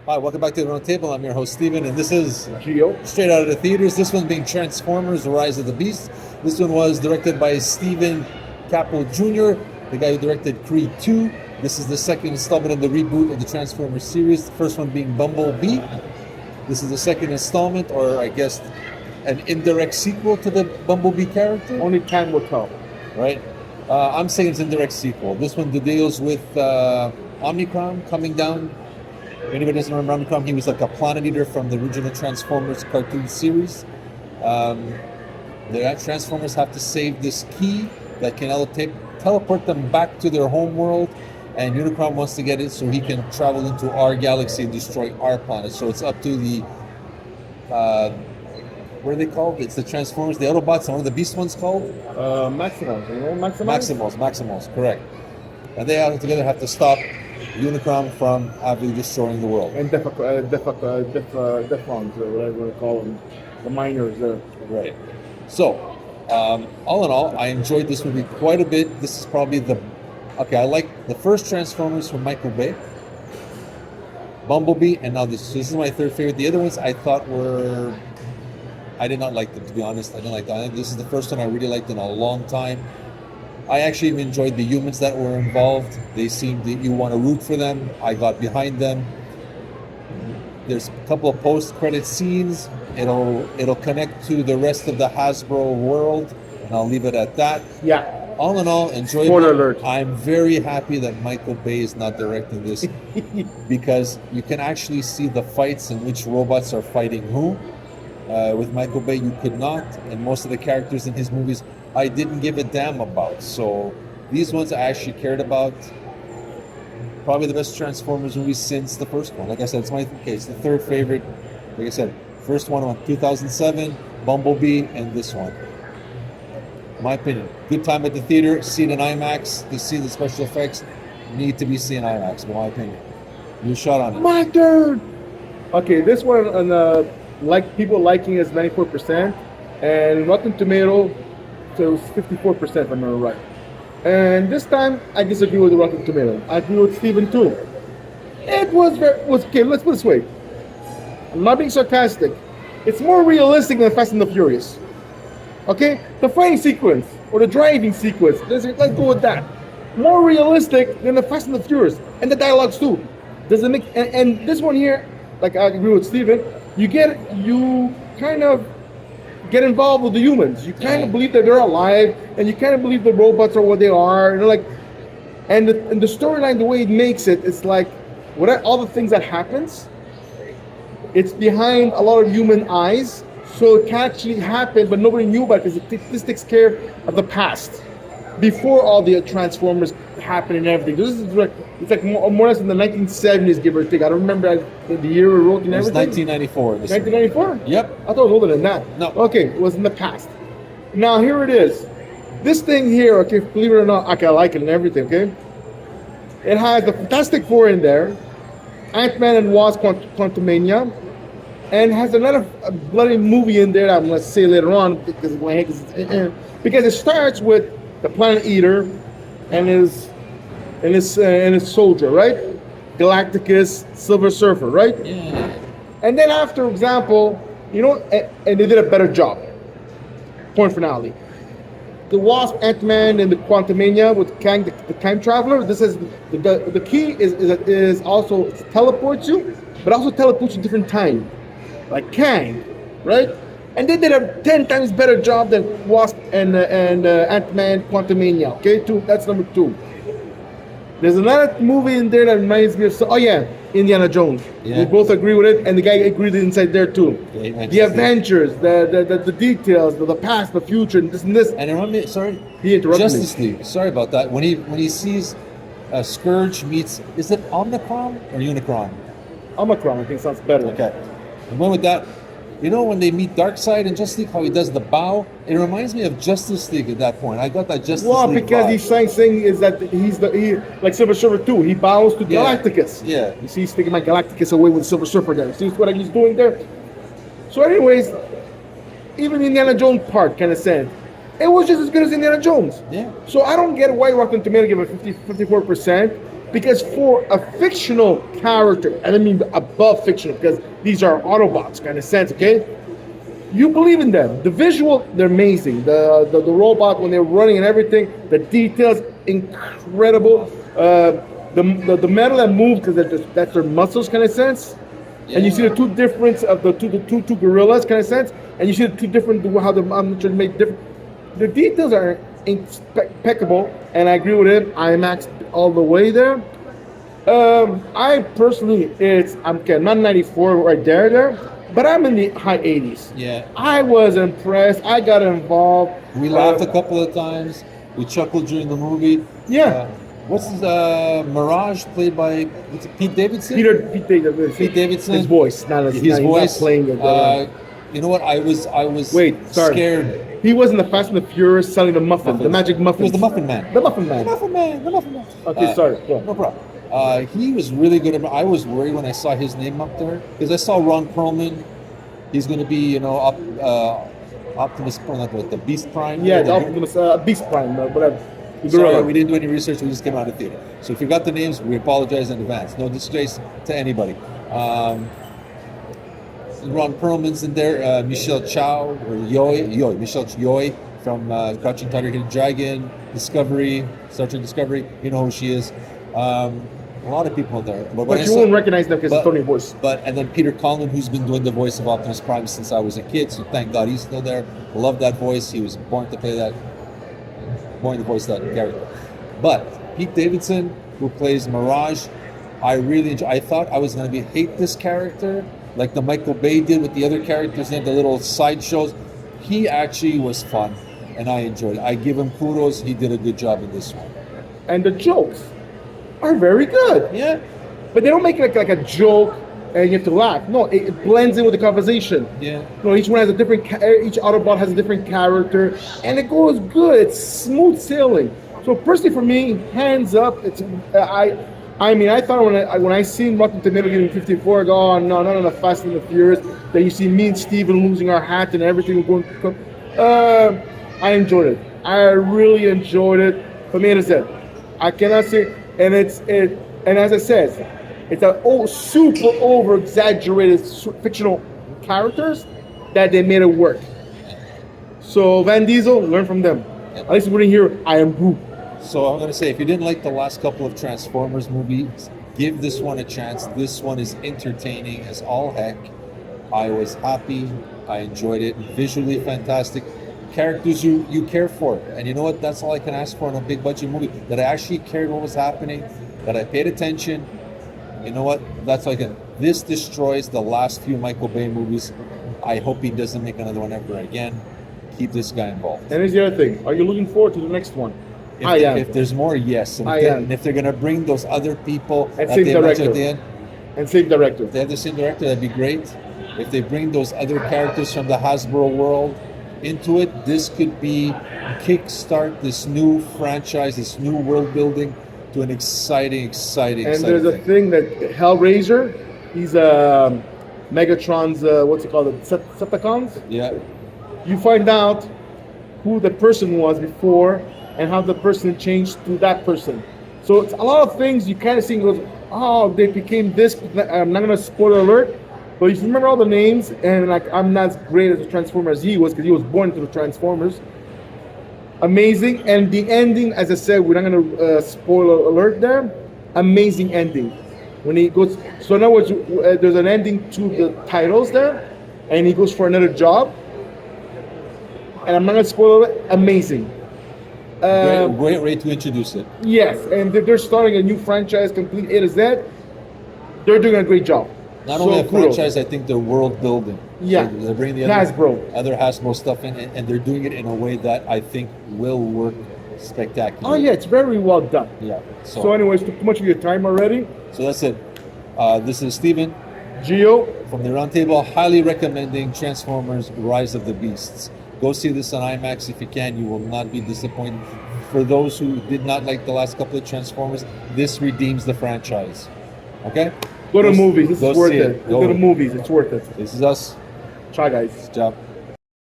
Hi, welcome back to the Roundtable. I'm your host, Steven, and this is Gio. straight out of the theaters. This one being Transformers: The Rise of the Beast. This one was directed by Steven Caple Jr., the guy who directed Creed 2. This is the second installment in the reboot of the Transformers series. The first one being Bumblebee. This is the second installment, or I guess an indirect sequel to the Bumblebee character. Only time will tell. Right? I'm saying it's an indirect sequel. This one deals with Omnicron coming down. If anybody doesn't remember Omnicron, he was like a planet eater from the original Transformers cartoon series. The Transformers have to save this key that can teleport them back to their home world, and Unicron wants to get it so he can travel into our galaxy and destroy our planet. So it's up to the what are they called? It's the Transformers, the Autobots, and one of the Beast ones called? Maximals, you know, Maximals, correct. And they all together have to stop Unicron from actually destroying the world. And Deflons, or whatever you want to call them, the miners there. Right. So, all in all, I enjoyed this movie quite a bit. This is probably I like the first Transformers from Michael Bay, Bumblebee, and now this is my third favorite. The other ones I thought I did not like them, to be honest. I didn't like that. This is the first one I really liked in a long time. I actually even enjoyed the humans that were involved. They seemed that you want to root for them. I got behind them. There's a couple of post-credit scenes. It'll connect to the rest of the Hasbro world, and I'll leave it at that. Yeah. All in all, enjoyable. Spoiler alert. I'm very happy that Michael Bay is not directing this because you can actually see the fights and which robots are fighting who. With Michael Bay, you could not, and most of the characters in his movies I didn't give a damn about. So these ones I actually cared about. Probably the best Transformers movie since the first one. Like I said, it's the third favorite. Like I said, first one on 2007, Bumblebee, and this one. My opinion. Good time at the theater. See it in IMAX. To see the special effects need to be seen in IMAX, in my opinion. New shot on it. My turn! Okay, this one, like people liking is 94%, and Rotten Tomato, so it's 54% if I remember right. And this time, I disagree with the Rotten Tomato. I agree with Steven too. It was okay, let's put it this way. I'm not being sarcastic. It's more realistic than Fast and the Furious. Okay? The fighting sequence, or the driving sequence, let's go with that. More realistic than the Fast and the Furious. And the dialogues too. Does it make, and this one here, like I agree with Steven, you kind of get involved with the humans. You kind of believe that they're alive, and you kind of believe the robots are what they are. And the storyline, the way it makes it, it's like all the things that happens, it's behind a lot of human eyes, so it can actually happen, but nobody knew about it because this takes care of the past, before all the Transformers happen and everything. This is it's like more or less in the 1970s, give or take. I don't remember the year we wrote and everything. It was 1994. 1994? Yep. I thought it was older than that. No. Okay, it was in the past. Now here it is. This thing here, okay, believe it or not, okay, I like it and everything, okay? It has the Fantastic Four in there, Ant-Man and Wasp Quantumania, and has another bloody movie in there that I'm going to say later on because it starts with the Planet Eater and his soldier, right? Galacticus, Silver Surfer, right? Yeah. And then after example, and they did a better job. Point finale. The Wasp, Ant-Man, and the Quantumania with Kang, the time traveler. This is the key is also teleports you, but also teleports you different time, like Kang, right? And they did a 10 times better job than Wasp and Ant-Man Quantumania. Okay, that's number 2. There's another movie in there that reminds me of Indiana Jones. Yeah. We both agree with it, and the guy agreed inside there too. Yeah, the adventures, the details, the past, the future, and this and this. And remember, sorry, He interrupted Justice me. League. Sorry about that. When he sees Scourge meets, is it Omnicron or Unicron? Omicron, I think sounds better. Okay. And when with that, when they meet Darkseid and Justice League, how he does the bow, it reminds me of Justice League at that point. I got that Justice League. Well, because vibe. he's saying is that he like Silver Surfer too. He bows to Galacticus. Yeah. You see, he's taking my Galacticus away with Silver Surfer there. See what he's doing there? So anyways, even Indiana Jones part kind of said, it was just as good as Indiana Jones. Yeah. So I don't get why Rotten Tomato gave it 54%. Because for a fictional character, and I mean above fictional, because these are Autobots kind of sense, okay? You believe in them. The visual, they're amazing. The robot when they're running and everything, the details, incredible. The metal that moves because that's their muscles kind of sense. Yeah. And you see the two difference of the two gorillas kind of sense, and you see the two different how the armature made different. The details are impeccable, and I agree with him. IMAX all the way there. I personally, I'm okay, not 94 right there, but I'm in the high 80s. Yeah. I was impressed. I got involved. We laughed a couple of times. We chuckled during the movie. Yeah. What's his Mirage played by Pete Davidson? Pete Davidson. Pete Davidson. His voice, not his not, voice. Not playing it. You know what? I was scared. He wasn't the Fast and the Furious selling the muffins, the magic muffins. He was the Muffin Man. The Muffin Man. The Muffin Man. The Muffin Man. Okay, sorry. Yeah. No problem. He was really good. I was worried when I saw his name up there because I saw Ron Perlman. He's going to be, Optimus Prime, like what, the Beast Prime. Yeah, the Optimus Beast Prime, whatever. Sorry, we didn't do any research. We just came out of theater. So if you got the names, we apologize in advance. No disgrace to anybody. Ron Perlman's in there. Michelle Chow or Michelle Yeoh from Crouching Tiger, Hidden Dragon, Discovery, Star Trek Discovery. You know who she is. A lot of people there. But you won't recognize them because it's Tony voice. And then Peter Conlon, who's been doing the voice of Optimus Prime since I was a kid. So thank God he's still there. Love that voice. He was born to play that. Born to voice that character. But Pete Davidson, who plays Mirage, I really enjoy. I thought I was going to hate this character, like the Michael Bay did with the other characters in the little sideshows. He actually was fun, and I enjoyed it. I give him kudos. He did a good job in this one. And the jokes are very good. Yeah. But they don't make it like a joke and you have to laugh. No, it blends in with the conversation. Yeah. No, each one has a different. Each Autobot has a different character, and it goes good. It's smooth sailing. So personally, for me, hands up. It's I mean, I thought when I seen Rotten Tomato getting 54, I go, oh no, none of the Fast and the Furious. Then you see me and Steven losing our hat and everything going. I enjoyed it. I really enjoyed it. From A to Z, I cannot say, and and as I said. It's a super over-exaggerated fictional characters that they made it work. So Van Diesel, learn from them. At least we're here. I am Groot. So I'm going to say, if you didn't like the last couple of Transformers movies, give this one a chance. This one is entertaining as all heck. I was happy. I enjoyed it. Visually fantastic. Characters you care for. And you know what? That's all I can ask for in a big budget movie. That I actually cared what was happening. That I paid attention. You know what? That's like this destroys the last few Michael Bay movies. I hope he doesn't make another one ever again. Keep this guy involved. And here's the other thing. Are you looking forward to the next one? If there's more, yes. And if they're going to bring those other people and same director at the end, and same director. If they have the same director, that'd be great. If they bring those other characters from the Hasbro world into it, this could be kickstart this new franchise, this new world building to an exciting And there's a thing that Hellraiser, he's Megatron's, what's it called, Decepticons? Yeah. You find out who the person was before and how the person changed to that person. So it's a lot of things you kind of see and goes, oh, they became this. I'm not going to spoiler alert, but if you remember all the names, and like I'm not as great as a Transformer as he was because he was born into the Transformers. Amazing, and the ending, as I said, we're not going to spoiler alert there. Amazing ending. When he goes, so in other words, there's an ending to the titles there, and he goes for another job. And I'm not going to spoil it. Amazing. Great way to introduce it. Yes, and they're starting a new franchise, complete A to Z. They're doing a great job. Not only a franchise, I think they're world building. Yeah, so they're bringing the other Hasbro stuff in, and they're doing it in a way that I think will work spectacularly. Oh yeah, it's very well done. Yeah. So anyways, took too much of your time already. So that's it. This is Steven Gio from the Roundtable, highly recommending Transformers: Rise of the Beasts. Go see this on IMAX if you can. You will not be disappointed. For those who did not like the last couple of Transformers, this redeems the franchise. Okay? Go to movies. This is worth it. Go to movies. It's worth it. This is us. Ciao, guys. Good job.